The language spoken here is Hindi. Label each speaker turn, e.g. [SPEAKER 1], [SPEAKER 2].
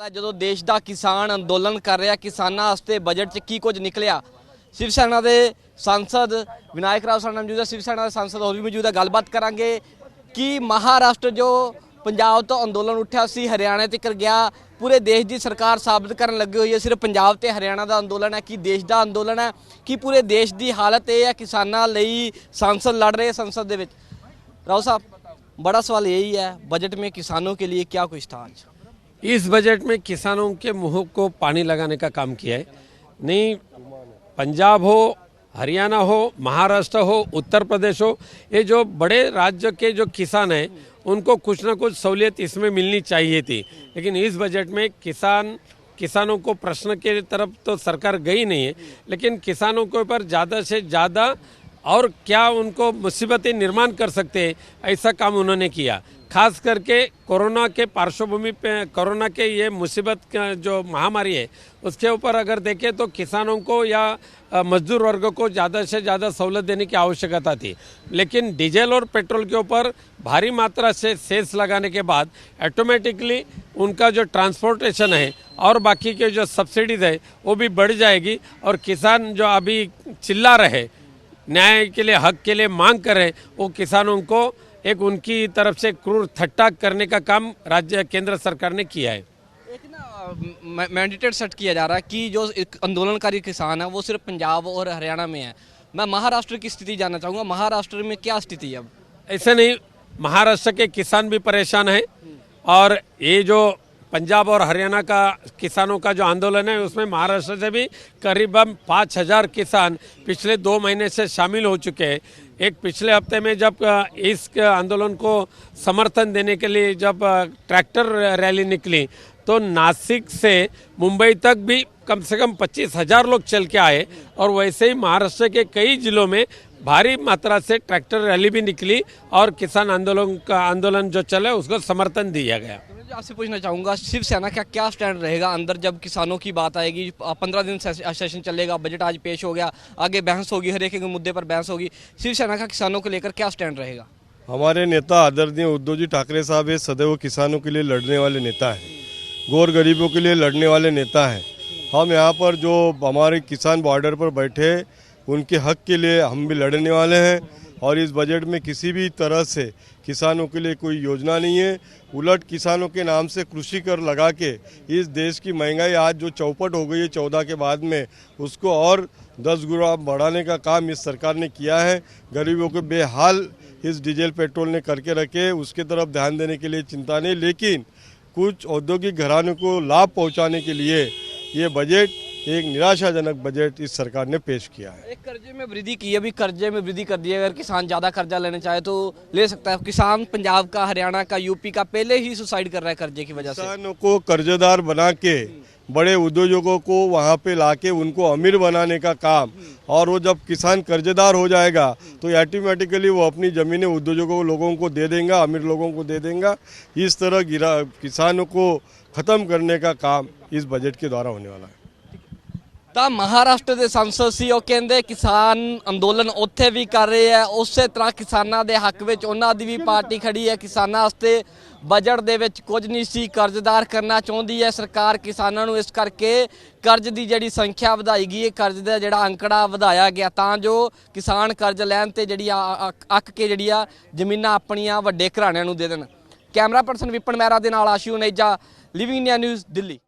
[SPEAKER 1] ਜਦੋਂ ਦੇਸ਼ ਦਾ ਕਿਸਾਨ ਅੰਦੋਲਨ ਕਰ ਰਿਹਾ ਕਿਸਾਨਾਂ ਵਾਸਤੇ ਬਜਟ 'ਚ ਕੀ ਕੁਝ ਨਿਕਲਿਆ। शिव सेना के सांसद विनायक राव साडे नाल मौजूद है। शिव सेना के सांसद होर भी मौजूद है। गलबात करांगे कि महाराष्ट्र जो पंजाब तो अंदोलन उठा सी हरियाणा तक गया, पूरे देश की सरकार साबित करन लगी हुई है सिर्फ पंजाब ते हरियाणा का अंदोलन है कि देश का अंदोलन है कि पूरे देश की हालत यह है किसानों लई सांसद लड़ रहे संसद दे विच। राव साहब, बड़ा सवाल यही है, बजट में किसानों के लिए क्या कुछ था?
[SPEAKER 2] इस बजट में किसानों के मुंह को पानी लगाने का काम किया है। नहीं पंजाब हो, हरियाणा हो, महाराष्ट्र हो, उत्तर प्रदेश हो, ये जो बड़े राज्य के जो किसान हैं उनको कुछ ना कुछ सहूलियत इसमें मिलनी चाहिए थी, लेकिन इस बजट में किसानों को प्रश्न के तरफ तो सरकार गई नहीं है, लेकिन किसानों के ऊपर ज़्यादा से ज़्यादा और क्या उनको मुसीबतें निर्माण कर सकते हैं ऐसा काम उन्होंने किया। खास करके कोरोना के पार्श्वभूमि पे, कोरोना के ये मुसीबत का जो महामारी है उसके ऊपर अगर देखें तो किसानों को या मजदूर वर्ग को ज़्यादा से ज़्यादा सहूलत देने की आवश्यकता थी, लेकिन डीजल और पेट्रोल के ऊपर भारी मात्रा से सेस लगाने के बाद ऑटोमेटिकली उनका जो ट्रांसपोर्टेशन है और बाकी के जो सब्सिडीज़ है वो भी बढ़ जाएगी और किसान जो अभी चिल्ला रहे न्याय के लिए, हक के लिए मांग कर रहे, वो किसानों को एक उनकी तरफ से क्रूर थट्टा करने का काम राज्य केंद्र सरकार ने किया है।
[SPEAKER 1] एक ना मैंडेटेड सेट किया जा रहा है कि जो एक आंदोलनकारी किसान है वो सिर्फ पंजाब और हरियाणा में है। मैं महाराष्ट्र की स्थिति जानना चाहूँगा, महाराष्ट्र में क्या स्थिति है अब? ऐसे
[SPEAKER 2] नहीं, महाराष्ट्र के किसान भी परेशान है और ये जो पंजाब और हरियाणा का किसानों का जो आंदोलन है उसमें महाराष्ट्र से भी करीबन 5,000 किसान पिछले 2 महीने से शामिल हो चुके हैं। एक पिछले हफ्ते में जब इस आंदोलन को समर्थन देने के लिए जब ट्रैक्टर रैली निकली तो नासिक से मुंबई तक भी कम से कम 25,000 लोग चल के आए और वैसे ही महाराष्ट्र के कई जिलों में भारी मात्रा से ट्रैक्टर रैली भी निकली और किसान आंदोलन जो चला उसको समर्थन दिया गया।
[SPEAKER 1] आपसे पूछना चाहूँगा, शिव सेना का क्या स्टैंड रहेगा अंदर जब किसानों की बात आएगी? 15 दिन सेशन चलेगा, बजट आज पेश हो गया, आगे बहस होगी, हर एक मुद्दे पर बहस होगी। शिव सेना का किसानों को लेकर क्या स्टैंड रहेगा?
[SPEAKER 3] हमारे नेता आदरणीय उद्धव जी ठाकरे साहब ये सदैव किसानों के लिए लड़ने वाले नेता हैं, गौर गरीबों के लिए लड़ने वाले नेता हैं। हम यहाँ पर जो हमारे किसान बॉर्डर पर बैठे उनके हक के लिए हम भी लड़ने वाले हैं और इस बजट में किसी भी तरह से किसानों के लिए कोई योजना नहीं है। उलट किसानों के नाम से कृषि कर लगा के इस देश की महंगाई आज जो चौपट हो गई है 14 के बाद में उसको और 10 गुना बढ़ाने का काम इस सरकार ने किया है। गरीबों के बेहाल इस डीजल पेट्रोल ने करके रखे, उसके तरफ ध्यान देने के लिए चिंता नहीं, लेकिन कुछ औद्योगिक घरानों को लाभ पहुँचाने के लिए ये बजट एक निराशाजनक बजट इस सरकार ने पेश किया है।
[SPEAKER 1] एक कर्जे में वृद्धि की है, अभी कर्जे में वृद्धि कर दी है। अगर किसान ज़्यादा कर्जा लेना चाहे तो ले सकता है। किसान पंजाब का, हरियाणा का, यूपी का पहले ही सुसाइड कर रहा है कर्जे की वजह से।
[SPEAKER 3] किसानों को कर्जदार बना के बड़े उद्योगों को वहाँ पे लाके उनको अमीर बनाने का काम, और वो जब किसान कर्जदार हो जाएगा तो ऑटोमेटिकली वो अपनी ज़मीनें उद्योगों लोगों को दे देंगे, अमीर लोगों को दे देंगे। इस तरह किसानों को ख़त्म करने का काम इस बजट के द्वारा होने वाला है।
[SPEAKER 1] ਤਾਂ ਮਹਾਰਾਸ਼ਟਰ ਦੇ ਸੰਸਦ ਸੀ, ਉਹ ਕਹਿੰਦੇ ਕਿਸਾਨ ਅੰਦੋਲਨ ਉੱਥੇ ਵੀ ਕਰ ਰਹੇ ਆ, ਉਸੇ ਤਰ੍ਹਾਂ ਕਿਸਾਨਾਂ ਦੇ ਹੱਕ ਵਿੱਚ ਉਹਨਾਂ ਦੀ ਵੀ ਪਾਰਟੀ ਖੜੀ ਹੈ। ਕਿਸਾਨਾਂ ਵਾਸਤੇ ਬਜਟ ਦੇ ਵਿੱਚ ਕੁਝ ਨਹੀਂ ਸੀ, ਕਰਜ਼ਦਾਰ ਕਰਨਾ ਚਾਹੁੰਦੀ ਹੈ ਸਰਕਾਰ ਕਿਸਾਨਾਂ ਨੂੰ, ਇਸ ਕਰਕੇ ਕਰਜ਼ ਦੀ ਜਿਹੜੀ ਸੰਖਿਆ ਵਧਾਈ ਗਈ ਹੈ, ਕਰਜ਼ ਦਾ ਜਿਹੜਾ ਅੰਕੜਾ ਵਧਾਇਆ ਗਿਆ ਤਾਂ ਜੋ ਕਿਸਾਨ ਕਰਜ਼ ਲੈਣ ਤੇ ਜਿਹੜੀ ਅੱਕ ਕੇ ਜਿਹੜੀ ਆ ਜ਼ਮੀਨਾਂ ਆਪਣੀਆਂ ਵੱਡੇ ਘਰਾਣਿਆਂ ਨੂੰ ਦੇ ਦੇਣ। ਕੈਮਰਾ ਪਰਸਨ ਵਿਪਨ ਮਹਿਰਾ ਦੇ ਨਾਲ Ashu Neja, living India news, Delhi.